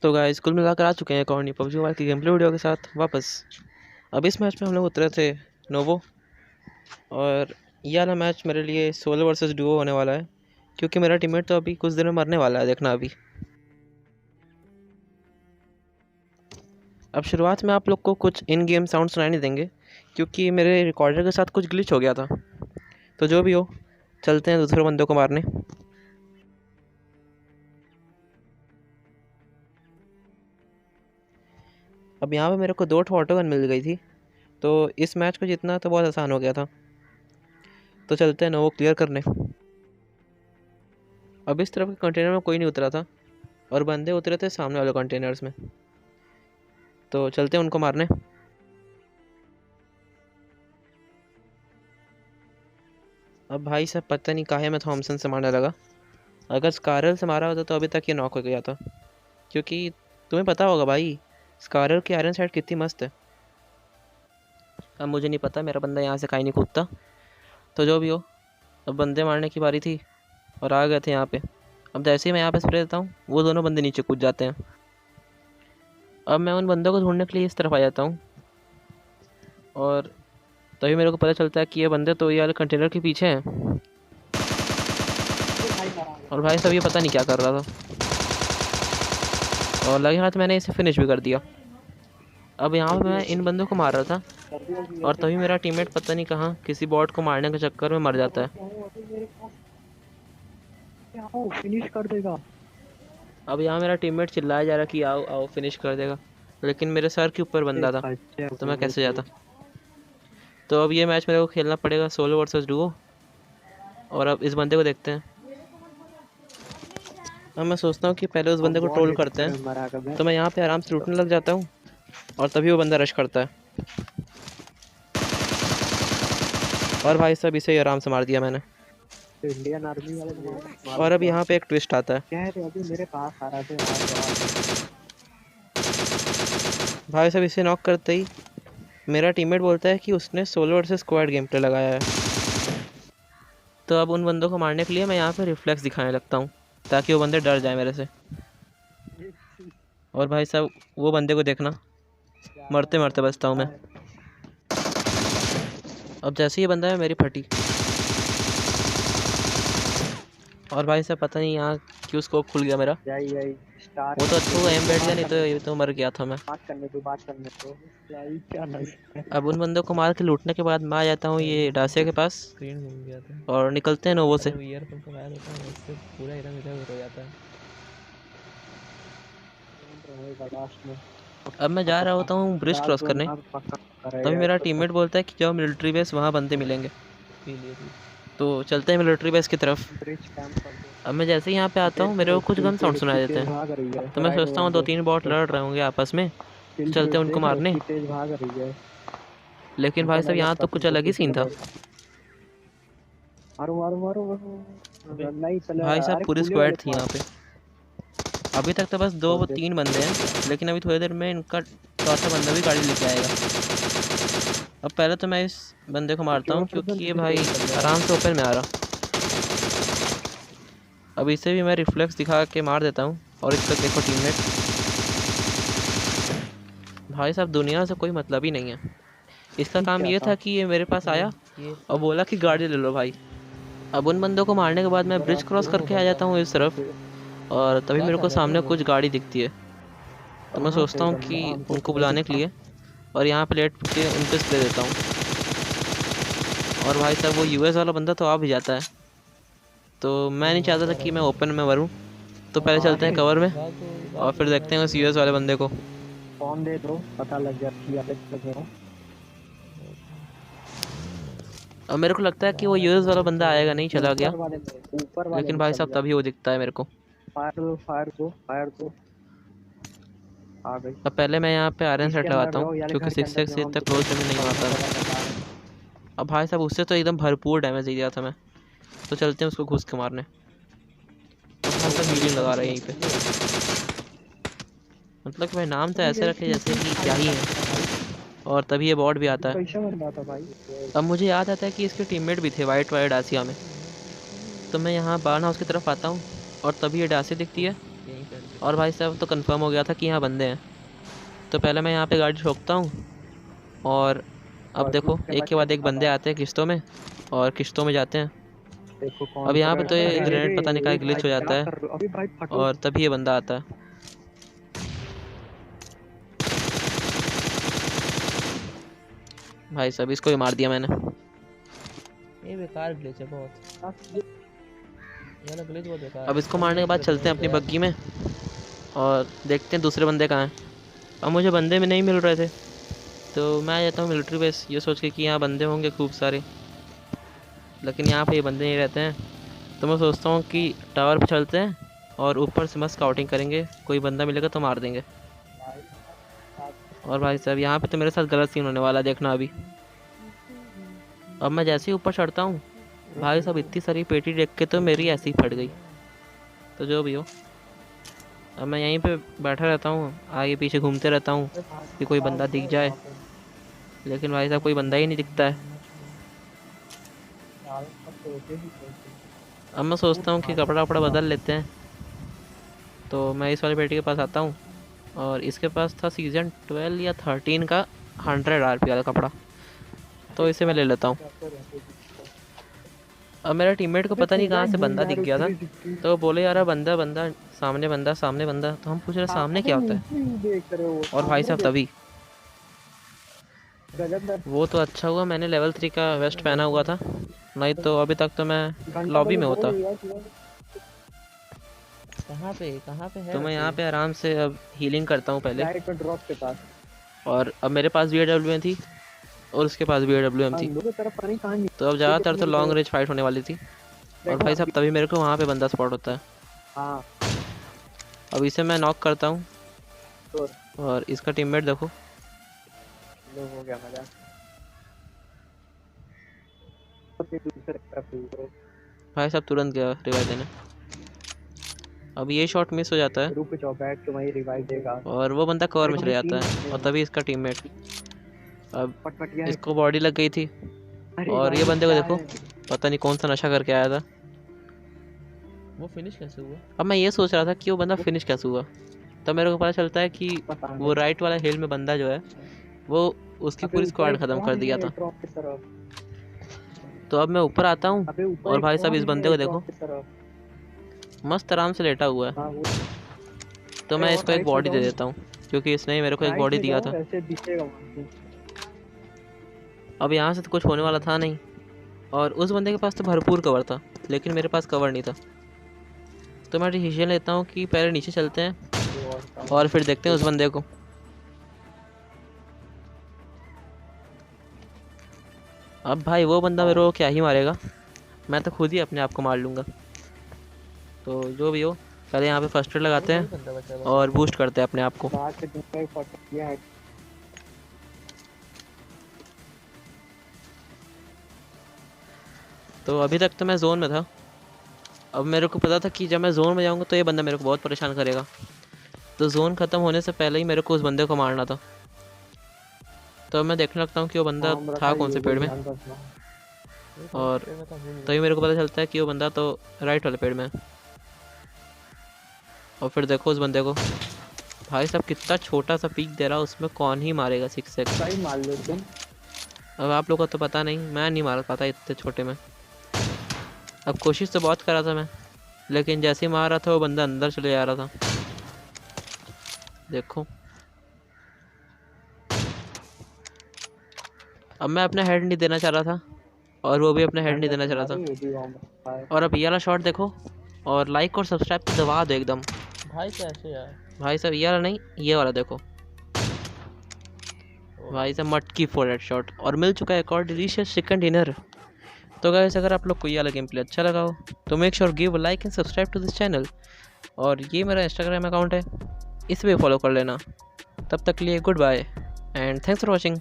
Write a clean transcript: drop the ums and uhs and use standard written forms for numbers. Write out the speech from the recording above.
तो गाइस कुल मिलाकर आ चुके हैं एक और नई पबजी मोबाइल की गेम प्ले वीडियो के साथ वापस। अब इस मैच में हम लोग उतरे थे नोवो, और ये वाला मैच मेरे लिए सोलो वर्सेस डुओ होने वाला है, क्योंकि मेरा टीममेट तो अभी कुछ दिन में मरने वाला है। देखना अभी। अब शुरुआत में आप लोग को कुछ इन गेम साउंड सुनाई नहीं देंगे, क्योंकि मेरे रिकॉर्डर के साथ कुछ ग्लिच हो गया था। तो जो भी हो, चलते हैं दूसरे बंदों को मारने। अब यहाँ पे मेरे को 2 ऑटो गन मिल गई थी, तो इस मैच को जीतना तो बहुत आसान हो गया था। तो चलते हैं नोवो क्लियर करने। अब इस तरफ के कंटेनर में कोई नहीं उतरा था, और बंदे उतरे थे सामने वाले कंटेनर्स में। तो चलते हैं उनको मारने। अब भाई साहब पता नहीं काहे मैं थॉमसन से मारने लगा। अगर स्कारल से मारा होता तो अभी तक ये नॉक हो गया था, क्योंकि तुम्हें पता होगा भाई, स्कारल की आयरन साइड कितनी मस्त है। अब मुझे नहीं पता, मेरा बंदा यहाँ से कहीं नहीं कूदता। तो जो भी हो, अब बंदे मारने की बारी थी, और आ गए थे यहाँ पे। अब जैसे ही मैं यहाँ पे स्प्रे देता हूँ, वो दोनों बंदे नीचे कूद जाते हैं। अब मैं उन बंदों को ढूंढने के लिए इस तरफ आ जाता हूँ, और तभी मेरे को पता चलता है कि ये बंदे तो ये वाले कंटेनर के पीछे हैं। और भाई साहब ये पता नहीं क्या कर रहा था, और लगे हाथ मैंने इसे फिनिश भी कर दिया। अब यहाँ पे मैं इन बंदों को मार रहा था, और तभी मेरा टीममेट पता नहीं कहाँ किसी बॉट को मारने के चक्कर में मर जाता है। फिनिश कर देगा। अब यहाँ मेरा टीममेट चिल्लाया जा रहा कि आओ आओ फिनिश कर देगा, लेकिन मेरे सर के ऊपर बंदा था, तो मैं कैसे जाता। तो अब ये मैच मेरे को खेलना पड़ेगा सोलो वर्सेस डुओ, और अब इस बंदे को देखते हैं। अब मैं सोचता हूँ कि पहले उस बंदे को ट्रोल करते हैं, तो मैं यहाँ पे आराम से लूटने लग जाता हूँ, और तभी वो बंदा रश करता है। और भाई साहब इसे ही आराम से मार दिया मैंने। इंडियन आर्मी वाले। और अब यहाँ पे एक ट्विस्ट आता है। क्या है अभी मेरे पास आ रहा था। भाई साहब इसे नॉक करते ही मेरा टीममेट बोलता है कि उसने solo versus squad game play लगाया है। तो अब उन बंदों को मारने के लिए मैं यहाँ पे रिफ्लेक्स दिखाने लगता हूँ, ताकि वो बंदे डर जाए मेरे से। और भाई साहब वो बंदे को देखना, मरते मरते बचता हूँ मैं। अब जैसे ही बंदा है मेरी फटी, और भाई साहब पता नहीं यहाँ क्यों स्कोप खुल गया मेरा। वो तो अच्छा एम बैठ गया, नहीं तो ये तो मर गया था मैं। बात करने दो। अब उन बंदों को मार के लूटने के बाद मैं आ जाता हूँ ये डासिया के पास, और निकलते हैं नोवो से। अब मैं जा रहा होता हूँ ब्रिज क्रॉस करने, तभी मेरा टीममेट बोलता है कि जाओ मिलिट्री बेस, वहाँ बंदे मिलेंगे। तो चलते हैं मिलिट्री बेस की तरफ। अब मैं जैसे ही यहाँ पे आता हूँ, मेरे को कुछ गन साउंड सुनाई देते हैं, तो मैं सोचता हूँ 2-3 बॉट लड़ रहे होंगे आपस में, चलते हैं उनको मारने। लेकिन भाई साहब यहाँ तो कुछ अलग ही सीन था। भाई साहब पूरी स्क्वाड थी यहाँ पे। अभी तक तो बस 2-3 बंदे हैं, लेकिन अभी थोड़ी देर में इनका चौथा बंदा भी गाड़ी लेके आएगा। अब पहले तो मैं इस बंदे को मारता हूँ, क्योंकि ये भाई आराम से ओपन में आ रहा। अब इसे भी मैं रिफ्लेक्स दिखा के मार देता हूँ, और इसका देखो टीममेट। भाई साहब दुनिया से कोई मतलब ही नहीं है। इसका काम ये था कि ये मेरे पास आया और बोला कि गाड़ी ले लो भाई। अब उन बंदों को मारने के बाद मैं ब्रिज क्रॉस करके आ जाता हूँ इस तरफ, और तभी मेरे को सामने कुछ गाड़ी दिखती है। तो मैं सोचता हूँ कि उनको बुलाने के लिए, और यहाँ पे लेट के उन पर स्प्रे देता हूँ। और भाई साहब वो यूएस वाला बंदा तो आ भी जाता है, तो मैं नहीं चाहता था कि मैं ओपन में मरूँ। तो पहले चलते हैं कवर में, और फिर देखते हैं उस यूएस वाले बंदे को। फोन दे दो, पता लग गया। अब मेरे को लगता है कि वो यूएस वाला बंदा आएगा नहीं, चला गया। लेकिन भाई साहब तभी वो दिखता है मेरे को। फायर दो। आ गई। अब पहले मैं यहाँ पे आयरन सेट लगाता हूँ, क्योंकि 6x से इतना क्लोज में नहीं मारता मैं। अब भाई साहब उससे तो एकदम भरपूर डैमेज दे दिया था मैं। तो चलते हैं उसको घुस के मारने। अब भाई साहब मीडियम लगा रहा है यहीं पे। मतलब कि भाई नाम तो ऐसे रखे जैसे कि क्या ही है। और तभी ये बॉट भी आता है। अब मुझे याद आता है कि इसके टीममेट भी थे वाइट डासिया में। तो मैं यहाँ बार्न हाउस की तरफ आता हूँ, और तभी ये डासिया दिखती है, और भाई साहब तो कंफर्म हो गया था कि यहाँ बंदे हैं, तो पहले मैं यहाँ पे गाड़ी ठोकता हूँ। और अब और देखो उसके एक बाद के क्या बाद एक बंदे दिखाता है? आते हैं किश्तों में, और किश्तों में जाते हैं। देखो अब कौन सा यहाँ पे तो अरे ये अरे ग्रेनेड पता नहीं अरे कहाँ भाई ग्लिच हो जाता क्या है, कर रहे हो अभी भाई फटो। और तभी ये बंदा आता है। भाई साहब इसको भी मार दिया मैंने। ये बेकार ग्लिच है बहुत, ये वाला ग्लिच बहुत बेकार अब है। इसको मारने के बाद चलते हैं अपनी बग्गी में और देखते हैं दूसरे बंदे कहाँ हैं। अब मुझे बंदे में नहीं मिल रहे थे, तो मैं आ जाता हूँ मिलिट्री बेस ये सोच के कि यहाँ बंदे होंगे खूब सारे, लेकिन यहाँ पे ये बंदे नहीं रहते हैं। तो मैं सोचता हूँ कि टावर पे चलते हैं और ऊपर से मस्त स्काउटिंग करेंगे, कोई बंदा मिलेगा तो मार देंगे। और भाई साहब यहाँ पे तो मेरे साथ गलत सीन होने वाला है, देखना अभी। अब मैं जैसे ही ऊपर चढ़ता हूँ, भाई साहब इतनी सारी पेटी देख के तो मेरी ऐसी ही फट गई। तो जो भी हो, अब मैं यहीं पे बैठा रहता हूँ, आगे पीछे घूमते रहता हूँ कि कोई बंदा दिख जाए, लेकिन भाई साहब कोई बंदा ही नहीं दिखता है। अब मैं सोचता हूँ कि कपड़ा वपड़ा बदल लेते हैं, तो मैं इस वाली पेटी के पास आता हूँ, और इसके पास था सीज़न 12 या 13 का 100 RP वाला कपड़ा, तो इसे मैं ले लेता हूँ। अब मेरा टीममेट को पता नहीं कहाँ से बंदा दिख गया था, तो वो बोले यार बंदा बंदा सामने बंदा सामने बंदा, तो हम पूछ रहे सामने क्या होता है। देख रहे हो और भाई साहब तभी गजब वो तो अच्छा हुआ मैंने लेवल 3 का वेस्ट पहना हुआ था, नहीं तो अभी तक तो मैं लॉबी में होता। कहाँ पे है? तो मैं यहाँ पे आराम से अब हीलिंग करता हूँ पहले, डायरेक्ट ड्रॉप के पास। और अब मेरे पास BWM थी और उसके पास BWM थी, दोनों तरफ पानी कहाँ नहीं। तो अब ज़्यादातर तो लॉन्ग रेंज फाइट होने वाली थी। और भाई साहब तभी मेरे को वहाँ पे बंदा स्पॉट होता है। हाँ अब इसे मैं नॉक करता हूँ, तो और इसका टीममेट देखो। लो हो गया मजा। फिर दूसरे तरफ भी भाई साहब तुरंत गया रिवाइव देने। अब ये शॉट मिस हो जाता है रुक जाओ, बैठ के वहीं रिवाइव देगा। और वो बंदा कवर में अरे चले भाई जाता है, तीन और तभी इसका टीममेट। अब पटपटिया है। इसको बॉडी लग गई थी, अरे और ये भाई बंदे को क्या देखो है? पता नहीं कौन सा नशा करके आया था। वो फिनिश कैसे हुआ? अब मैं ये सोच रहा था कि वो बंदा फिनिश कैसे हुआ, तब मेरे को पता चलता है कि पता नहीं। वो राइट वाला हिल में बंदा जो है वो उसकी अबे पूरी ऊपर स्क्वाड एक खत्म कौन कर है दिया था। ड्रॉप की तरफ? तो अब मैं ऊपर आता हूँ, अबे ऊपर और एक भाई साहब कौन इस बंदे है को देखो ड्रॉप की तरफ? मस्त आराम से लेटा हुआ है। हाँ वो। तो अरे मैं और इसको एक राइट में बॉडी दे जाओ, देता हूँ, क्योंकि इसने ही मेरे को एक राइट बॉडी में दिया जाओ, था। ऐसे दिखेगा वहाँ से। अब यहाँ से तो कुछ होने वाला था नहीं, और उस बंदे के पास तो भरपूर कवर था, लेकिन मेरे पास कवर नहीं था। तो मैं डिसीजन लेता हूँ कि पहले नीचे चलते हैं और फिर देखते हैं उस बंदे को। अब भाई वो बंदा मेरे को क्या ही मारेगा, मैं तो खुद ही अपने आप को मार लूँगा। तो जो भी हो, पहले यहाँ पे फर्स्ट एड लगाते हैं और बूस्ट करते हैं अपने आप को। बाहर से दूसरा एक पटपटिया है। तो अभी तक तो मैं जोन में था, अब मेरे को पता था कि जब मैं जोन में जाऊँगा तो ये बंदा मेरे को बहुत परेशान करेगा, तो जोन ख़त्म होने से पहले ही मेरे को उस बंदे को मारना था। तो मैं देखने लगता हूँ कि वो बंदा था कौन से पेड़ में, और तभी मेरे को पता चलता है कि वो बंदा तो राइट वाले पेड़ में है। और फिर देखो उस बंदे को, भाई साहब कितना छोटा सा पीक दे रहा है, उसमें कौन ही मारेगा 6x। सही मार लो तुम। अब आप लोगों को तो पता नहीं, मैं नहीं मार पाता इतने छोटे में। अब कोशिश तो बहुत कर रहा था मैं, लेकिन जैसे ही मार रहा था वो बंदा अंदर चले जा रहा था। देखो अब मैं अपना हेड नहीं देना चाह रहा था, और वो भी अपना हेड नहीं देना चाह रहा था। और अब ये वाला शॉट देखो, और लाइक और सब्सक्राइब तो दबा दो एकदम। भाई कैसे यार, भाई साहब ये वाला नहीं, ये वाला देखो भाई साहब, मटकी फोर्ड शॉट। और मिल चुका है एक और डिलीशियस चिकन डिनर। तो गाइस अगर आप लोग को ये वाला गेम प्ले अच्छा लगा हो तो make sure give like and subscribe to this channel. और ये मेरा इंस्टाग्राम अकाउंट है, इसे भी फॉलो कर लेना। तब तक के लिए good bye and thanks for watching.